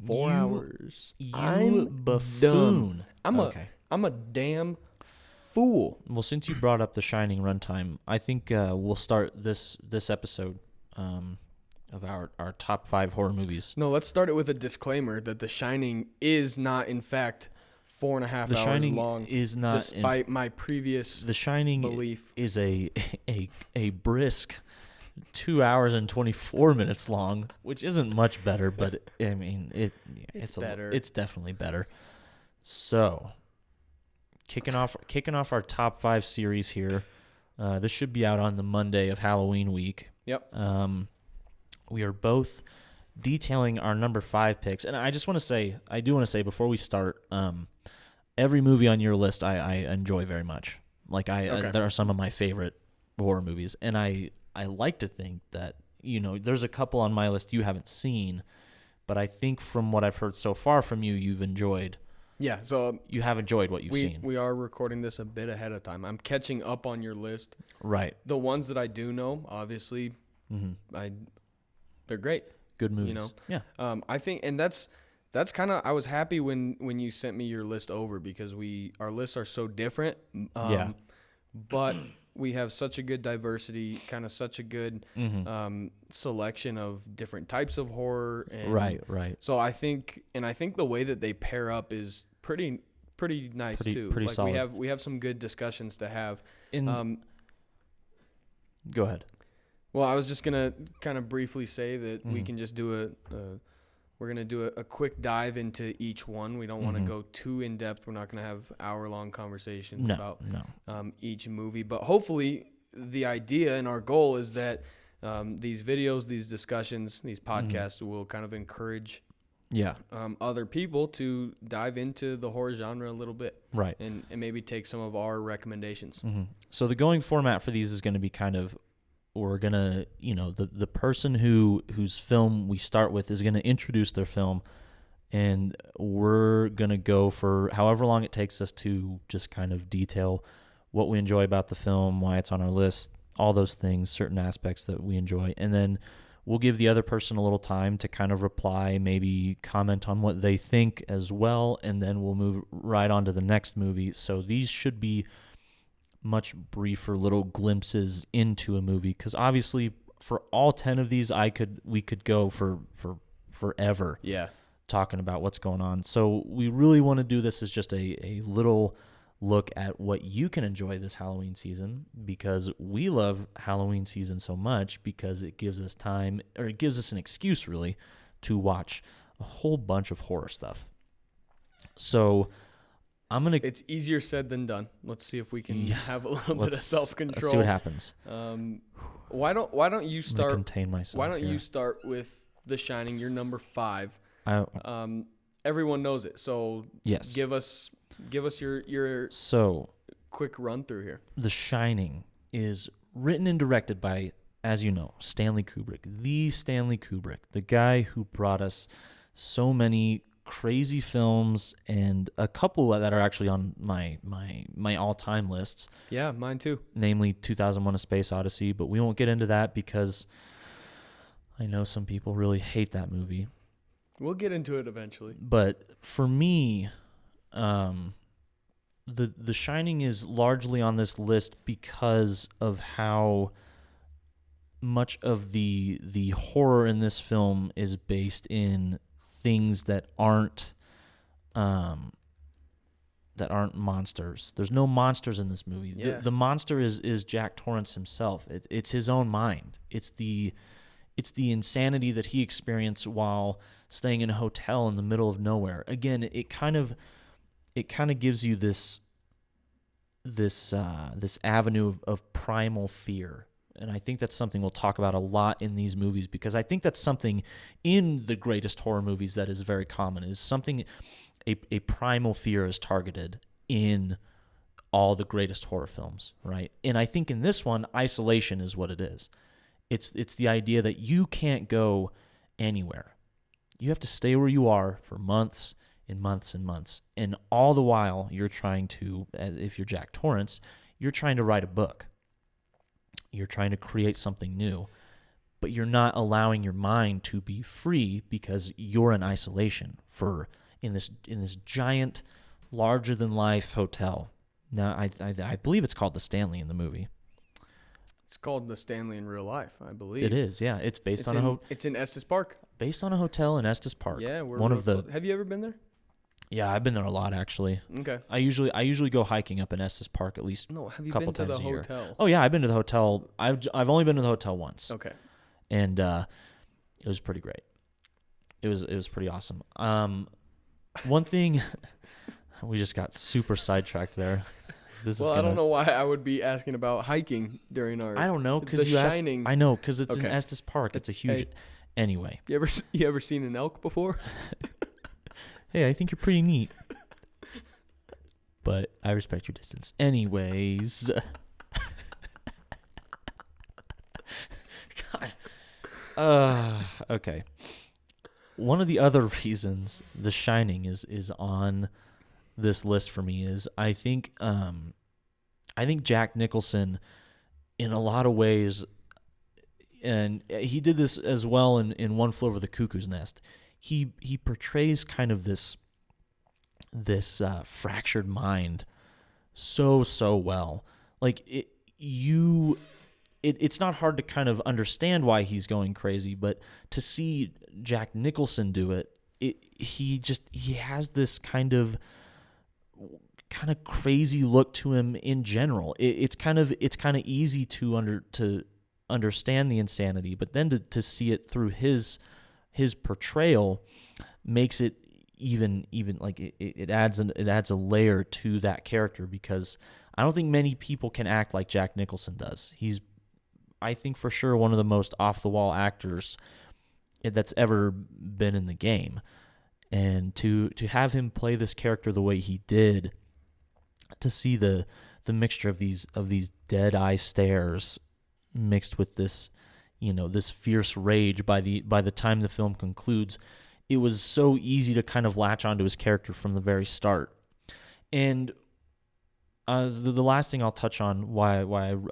4 hours. You I'm buffoon. dumb. Okay. I'm a damn fool. Well, since you brought up The Shining runtime, I think we'll start this episode of our top 5 horror movies. No, let's start it with a disclaimer that The Shining is not, in fact, 4.5 hours Shining long. Is not, despite my previous The Shining belief. is a brisk 2 hours and 24 minutes long, which isn't much better, but I mean it's better. It's definitely better. So, kicking off our top 5 series here. This should be out on the Monday of Halloween week. Yep. We are both detailing our number 5 picks, and I do want to say before we start, every movie on your list I enjoy very much. Like there are some of my favorite horror movies, and I like to think that, there's a couple on my list you haven't seen, but I think from what I've heard so far from you, you've enjoyed. Yeah, so you have enjoyed what you've seen. We are recording this a bit ahead of time. I'm catching up on your list. Right. The ones that I do know, obviously, they're great. Good movies. Yeah. I think, and that's kind of, I was happy when you sent me your list over, because our lists are so different. Yeah. But we have such a good diversity, kind of such a good selection of different types of horror. And right. So I think the way that they pair up is pretty nice too. Pretty like solid. we have some good discussions to have. Go ahead. Well, I was just gonna kind of briefly say that we can just do we're gonna do a quick dive into each one. We don't want to go too in depth. We're not gonna have hour-long conversations about each movie. But hopefully, the idea and our goal is that these videos, these discussions, these podcasts will kind of encourage other people to dive into the horror genre a little bit, right? And maybe take some of our recommendations. So the going format for these is going to be kind of, we're gonna, the person whose film we start with is gonna introduce their film, and we're gonna go for however long it takes us to just kind of detail what we enjoy about the film, why it's on our list, all those things, certain aspects that we enjoy, and then we'll give the other person a little time to kind of reply, maybe comment on what they think as well, and then we'll move right on to the next movie. So these should be much briefer little glimpses into a movie, because obviously for all 10 of these we could go for forever talking about what's going on. So we really want to do this as just a little look at what you can enjoy this Halloween season, because we love Halloween season so much, because it gives us time, or it gives us an excuse really to watch a whole bunch of horror stuff. So it's easier said than done. Let's see if we can have a little bit of self-control. Let's see what happens. Why don't you start? Contain myself. Why don't you start with The Shining? You're number 5. Everyone knows it, so yes. Give us your quick run through here. The Shining is written and directed by, as you know, Stanley Kubrick, the guy who brought us so many crazy films, and a couple that are actually on my all-time lists. Yeah, mine too. Namely 2001: A Space Odyssey, but we won't get into that because I know some people really hate that movie. We'll get into it eventually. But for me, The Shining is largely on this list because of how much of the horror in this film is based in things that aren't monsters. There's no monsters in this movie. Yeah. The monster is Jack Torrance himself. It's his own mind. It's the insanity that he experienced while staying in a hotel in the middle of nowhere. Again, it kind of gives you this avenue of primal fear. And I think that's something we'll talk about a lot in these movies, because I think that's something in the greatest horror movies that is very common, is something, a primal fear is targeted in all the greatest horror films, right? And I think in this one, isolation is what it is. It's the idea that you can't go anywhere. You have to stay where you are for months and months and months. And all the while, you're trying to, if you're Jack Torrance, you're trying to write a book. You're trying to create something new. but you're not allowing your mind to be free because you're in isolation in this giant, larger than life hotel. Now, I believe it's called the Stanley in the movie. It's called the Stanley in real life, I believe. It is, yeah. It's based on It's in Estes Park. Based on a hotel in Estes Park. Yeah, have you ever been there? Yeah, I've been there a lot actually. Okay. I usually go hiking up in Estes Park at least. No, have you couple been to the times a year. hotel? Oh yeah, I've been to the hotel. I've only been to the hotel once. Okay. And it was pretty great. It was pretty awesome. One thing we just got super sidetracked there. I don't know why I would be asking about hiking during our. I don't know because Shining. I know because it's in Estes Park. It's a huge. Hey, anyway, you ever seen an elk before? Hey, I think you're pretty neat, but I respect your distance. Anyways, God. Okay. One of the other reasons The Shining is on this list for me is I think Jack Nicholson in a lot of ways, and he did this as well in One Flew Over the Cuckoo's Nest. He portrays kind of this fractured mind so well. Like it's not hard to kind of understand why he's going crazy, but to see Jack Nicholson do it, he has this kind of crazy look to him in general. It's kind of easy to understand the insanity, but then to see it through his portrayal makes it even like it adds a layer to that character, because I don't think many people can act like Jack Nicholson does. He's, I think for sure, one of the most off the wall actors that's ever been in the game. And to have him play this character the way he did, to see the mixture of these dead eye stares mixed with this, this fierce rage by the time the film concludes, it was so easy to kind of latch onto his character from the very start. And the last thing I'll touch on why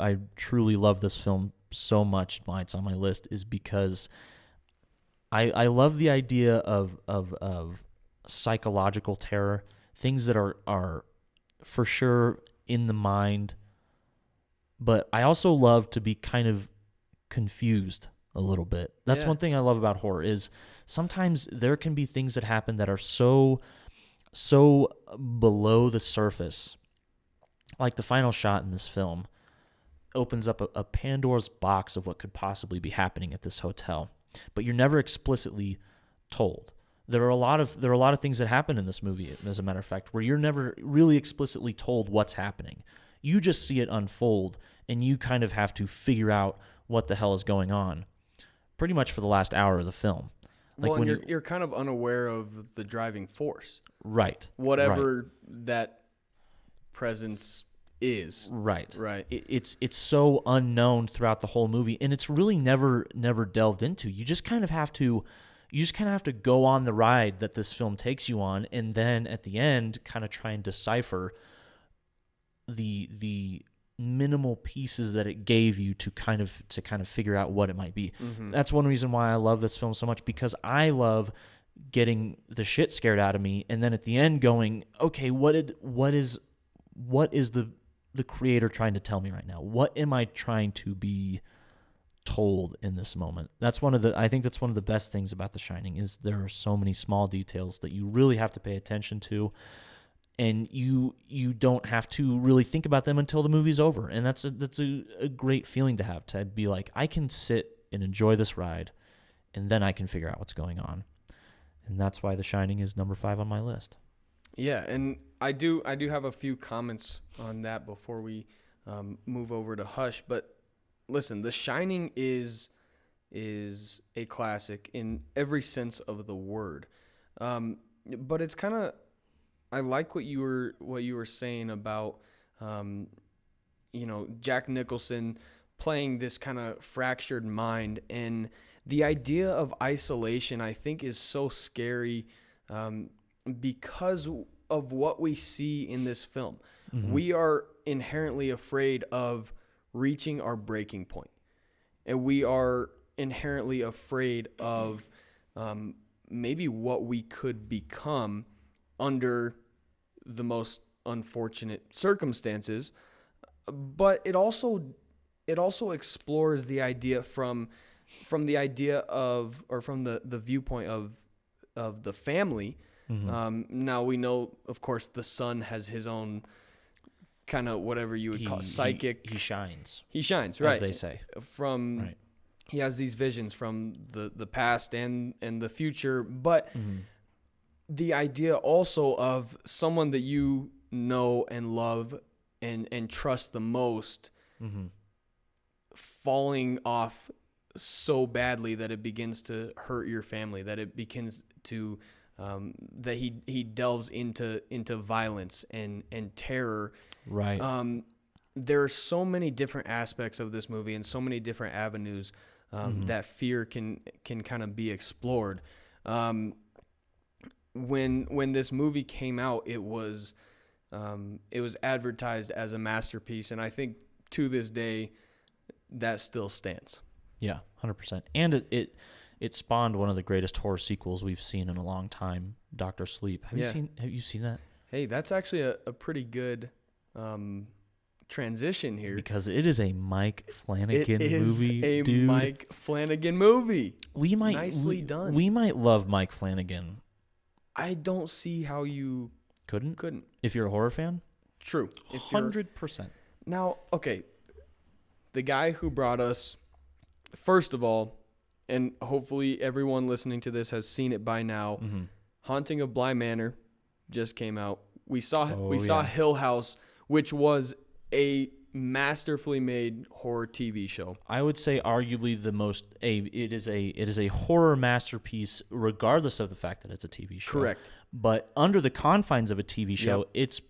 I truly love this film so much, why it's on my list, is because I love the idea of psychological terror, things that are for sure in the mind, but I also love to be kind of confused a little bit. That's one thing I love about horror, is sometimes there can be things that happen that are so below the surface. Like the final shot in this film opens up a Pandora's box of what could possibly be happening at this hotel, but you're never explicitly told. There are a lot of things that happen in this movie, as a matter of fact, where you're never really explicitly told what's happening. You just see it unfold, and you kind of have to figure out what the hell is going on pretty much for the last hour of the film. Like well, when you're kind of unaware of the driving force. Right. Whatever that presence is. Right. Right. It's so unknown throughout the whole movie, and it's really never delved into. You just kind of have to go on the ride that this film takes you on, and then at the end kind of try and decipher the minimal pieces that it gave you to kind of figure out what it might be. Mm-hmm. That's one reason why I love this film so much, because I love getting the shit scared out of me, and then at the end going, okay, what is the creator trying to tell me right now? What am I trying to be told in this moment? I think that's one of the best things about The Shining, is there are so many small details that you really have to pay attention to, and you don't have to really think about them until the movie's over. And that's a great feeling to have, to be like, I can sit and enjoy this ride, and then I can figure out what's going on. And that's why The Shining is number 5 on my list. Yeah, and I do have a few comments on that before we move over to Hush. But listen, The Shining is a classic in every sense of the word. But it's kind of, I like what you were saying about Jack Nicholson playing this kind of fractured mind, and the idea of isolation, I think, is so scary because of what we see in this film. Mm-hmm. We are inherently afraid of reaching our breaking point, and we are inherently afraid of maybe what we could become under the most unfortunate circumstances. But it also explores the idea from the idea of, or from the viewpoint of the family. Now we know, of course, the son has his own kind of whatever you would call psychic. He shines. He shines, right? As they say. He has these visions from the past and the future, but the idea also of someone that you know and love and trust the most falling off so badly that it begins to hurt your family, that it begins to that he delves into violence and terror. Right. There are so many different aspects of this movie and so many different avenues that fear can kind of be explored. When this movie came out, it was advertised as a masterpiece, and I think to this day that still stands. Yeah, 100%. And it spawned one of the greatest horror sequels we've seen in a long time, Dr. Sleep. Have you seen that? Hey, that's actually a pretty good transition here, because it is a Mike Flanagan movie. It is a Mike Flanagan movie. Nicely done. We might love Mike Flanagan. I don't see how you couldn't. If you're a horror fan? True. 100%. Now, okay, the guy who brought us, first of all, and hopefully everyone listening to this has seen it by now, Haunting of Bly Manor just came out. We saw Hill House, which was a masterfully made horror TV show. I would say arguably it is a horror masterpiece, regardless of the fact that it's a TV show. Correct. But under the confines of a TV show, it's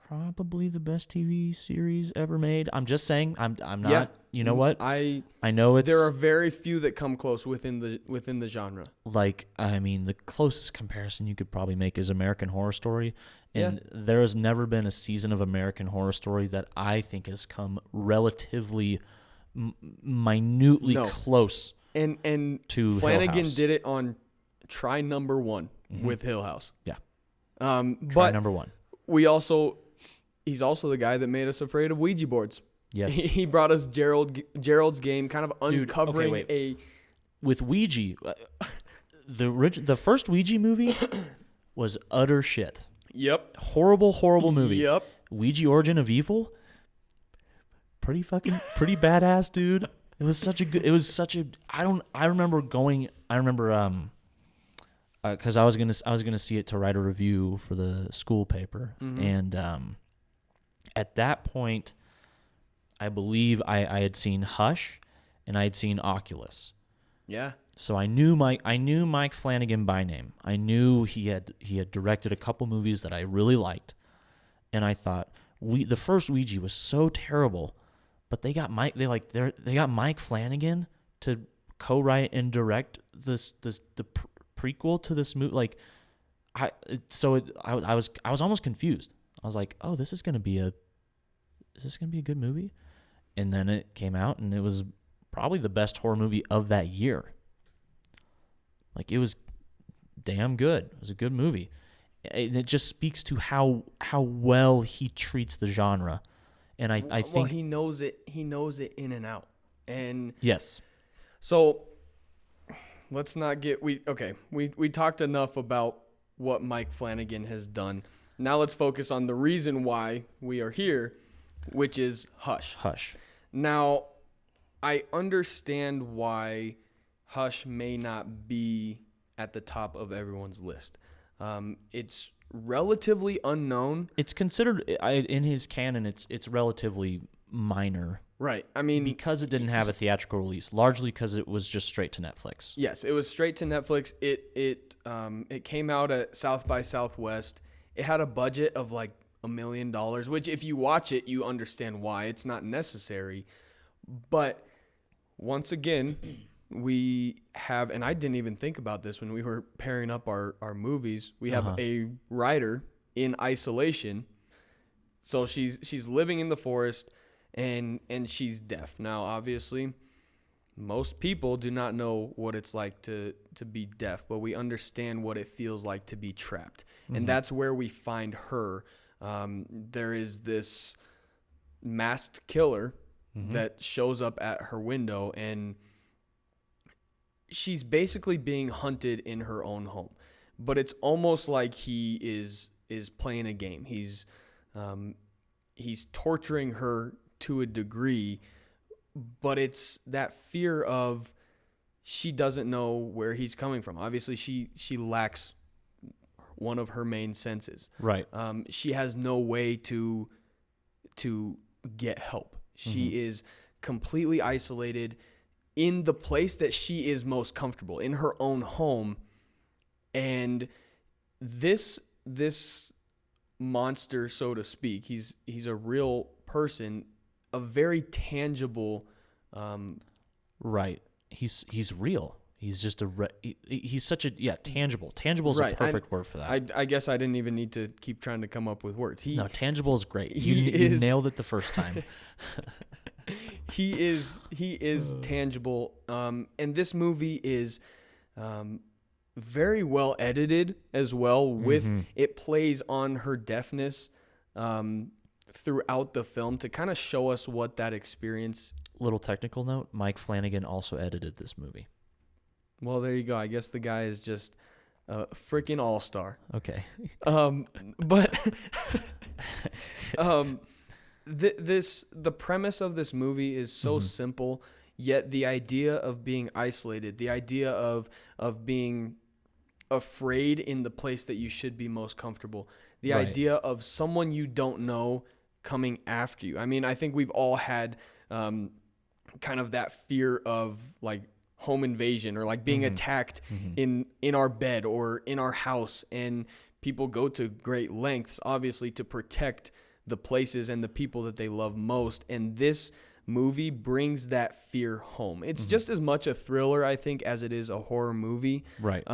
probably the best TV series ever made. I'm just saying. I'm not. Yeah. You know what? I know it's. There are very few that come close within the genre. Like, I mean, the closest comparison you could probably make is American Horror Story. And there has never been a season of American Horror Story that I think has come relatively minutely close. And to Flanagan did it on try number 1 with Hill House. Yeah. But number 1. He's also the guy that made us afraid of Ouija boards. Yes. He brought us Gerald's Game, kind of uncovering with Ouija. The first Ouija movie was utter shit. Yep. Horrible movie. Yep. Ouija Origin of Evil. Pretty badass, dude. It was such a I remember because I was gonna see it to write a review for the school paper, and at that point, I believe I had seen Hush, and I had seen Oculus. Yeah. So I knew Mike Flanagan by name. I knew he had directed a couple movies that I really liked, and I thought the first Ouija was so terrible, but they got Mike Flanagan to co-write and direct the prequel to this movie. Like, I was almost confused. I was like, oh, is this gonna be a good movie? And then it came out, and it was probably the best horror movie of that year. Like, it was damn good. It was a good movie. And it just speaks to how well he treats the genre. And I think he knows it in and out. And yes. So let's not get we talked enough about what Mike Flanagan has done. Now let's focus on the reason why we are here, which is Hush. Hush. Now, I understand why Hush may not be at the top of everyone's list. It's relatively unknown. It's considered in his canon. It's relatively minor, right? I mean, because it didn't have a theatrical release, largely because it was just straight to Netflix. Yes, it was straight to Netflix. It came out at South by Southwest. It had a budget of like $1 million, which if you watch it, you understand why. It's not necessary. But once again, we have, and I didn't even think about this when we were pairing up our movies, we have a writer in isolation. So she's living in the forest and she's deaf. Now, obviously, most people do not know what it's like to be deaf, but we understand what it feels like to be trapped. And that's where we find her. There is this masked killer that shows up at her window, and she's basically being hunted in her own home. But it's almost like he is playing a game. He's torturing her to a degree, but it's that fear of she doesn't know where he's coming from. Obviously, she lacks one of her main senses. Right. She has no way to get help. She is completely isolated in the place that she is most comfortable, in her own home. And this monster, so to speak, he's a real person, a very tangible. Right. He's real. He's just he's such a tangible. Tangible is a perfect word for that. I guess I didn't even need to keep trying to come up with words. No, tangible is great. You nailed it the first time. He is tangible. And this movie is very well edited as well. With it plays on her deafness throughout the film to kind of show us what that experience. Little technical note: Mike Flanagan also edited this movie. Well, there you go. I guess the guy is just a freaking all-star. Okay. But the premise of this movie is so simple, yet the idea of being isolated, the idea of being afraid in the place that you should be most comfortable, the idea of someone you don't know coming after you. I mean, I think we've all had kind of that fear of like home invasion or like being attacked in our bed or in our house, and people go to great lengths obviously to protect the places and the people that they love most, and this movie brings that fear home. It's just as much a thriller, I think, as it is a horror movie. Right.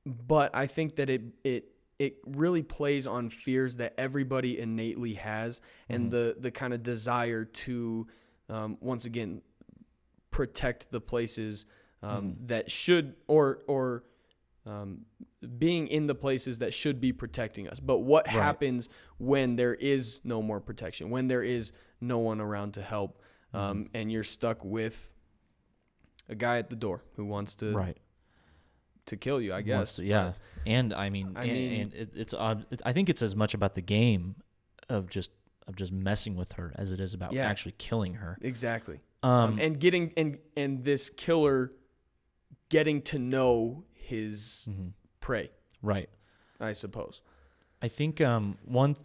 But I think that it really plays on fears that everybody innately has, and the kind of desire to once again protect the places that should or being in the places that should be protecting us. But what happens when there is no more protection, when there is no one around to help, and you're stuck with a guy at the door who wants to to kill you, I guess. And I mean, it's odd. I think it's as much about the game of just messing with her as it is about actually killing her. Exactly. And getting and this killer getting to know his prey. Right. I suppose. I think one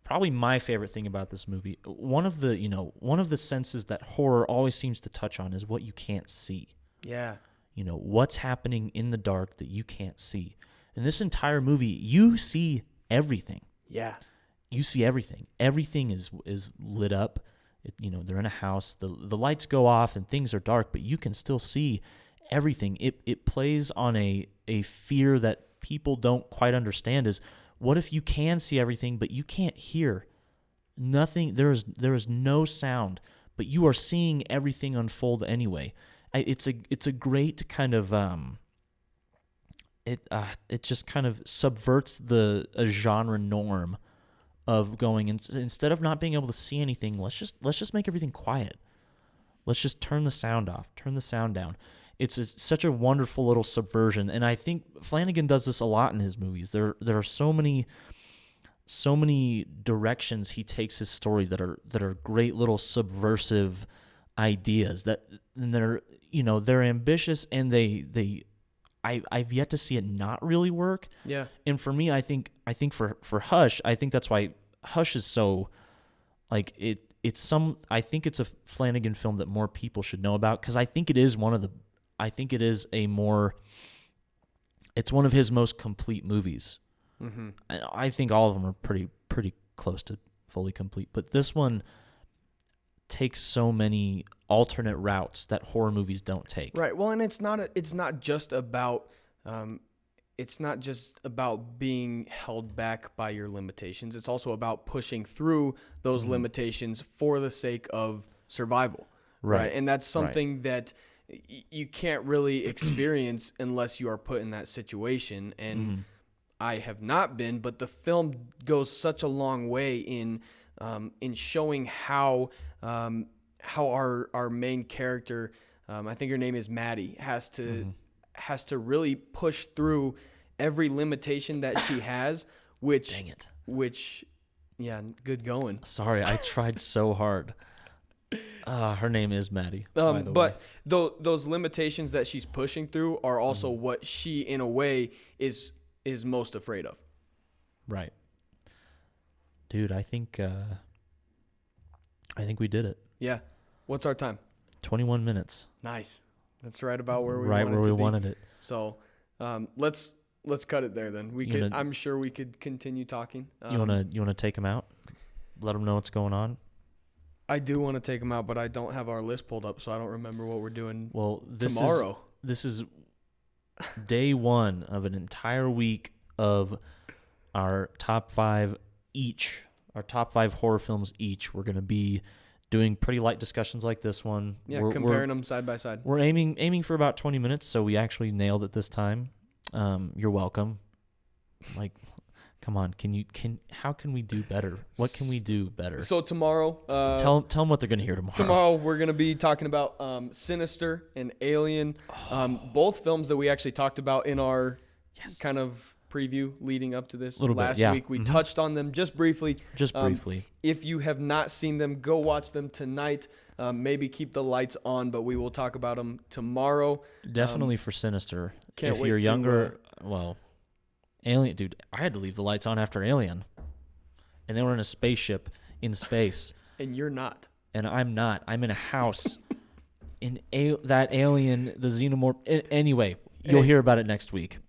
probably my favorite thing about this movie, one of the senses that horror always seems to touch on is what you can't see. Yeah. What's happening in the dark that you can't see. In this entire movie, you see everything. Yeah. You see everything. Everything is lit up. They're in a house. The lights go off and things are dark, but you can still see everything. It plays on a fear that people don't quite understand is, what if you can see everything but you can't hear nothing? There is no sound, but you are seeing everything unfold anyway. It's a great kind of it just kind of subverts a genre norm of going, instead of not being able to see anything, let's just make everything quiet. Let's just turn the sound off, turn the sound down. It's such a wonderful little subversion, and I think Flanagan does this a lot in his movies. There are so many directions he takes his story that are great little subversive ideas they're ambitious, and I've yet to see it not really work. Yeah. And for me, I think for Hush, I think that's why Hush is so like I think it's a Flanagan film that more people should know about, because I think it is one of his most complete movies. I think all of them are pretty close to fully complete, but this one takes so many alternate routes that horror movies don't take. Right. Well, and it's not just about being held back by your limitations. It's also about pushing through those limitations for the sake of survival. right? And that's something that you can't really experience unless you are put in that situation. And I have not been, but the film goes such a long way in showing how our main character, I think her name is Maddie, has to really push through every limitation that she has, which Dang it. Yeah, good going. Sorry, I tried so hard. Her name is Maddie, by the but way. Those limitations that she's pushing through are also what she, in a way, is most afraid of. Right. Dude, I think we did it. Yeah. What's our time? 21 minutes. Nice. That's right about where we wanted it. So, let's cut it there then. I'm sure we could continue talking. You wanna take them out? Let them know what's going on. I do want to take them out, but I don't have our list pulled up, so I don't remember what we're doing. Tomorrow. This is day 1 of an entire week of our top 5 each. Our top 5 horror films each. We're gonna be doing pretty light discussions like this one. Yeah, comparing them side by side. We're aiming for about 20 minutes, so we actually nailed it this time. You're welcome. Like, come on, how can we do better? What can we do better? So tomorrow, tell them what they're gonna hear tomorrow. Tomorrow we're gonna be talking about Sinister and Alien, both films that we actually talked about in our kind of preview leading up to this last week. We touched on them just briefly. If you have not seen them, go watch them tonight. Maybe keep the lights on, but we will talk about them tomorrow. Definitely for Sinister. If you're younger, Alien, dude, I had to leave the lights on after Alien. And they were in a spaceship in space. And you're not. And I'm not. I'm in a house. That alien, the xenomorph. Anyway, you'll hear about it next week.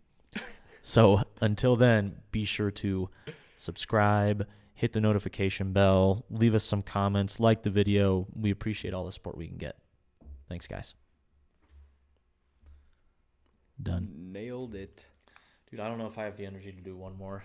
So until then, be sure to subscribe, hit the notification bell, leave us some comments, like the video. We appreciate all the support we can get. Thanks, guys. Done. Nailed it. Dude, I don't know if I have the energy to do one more.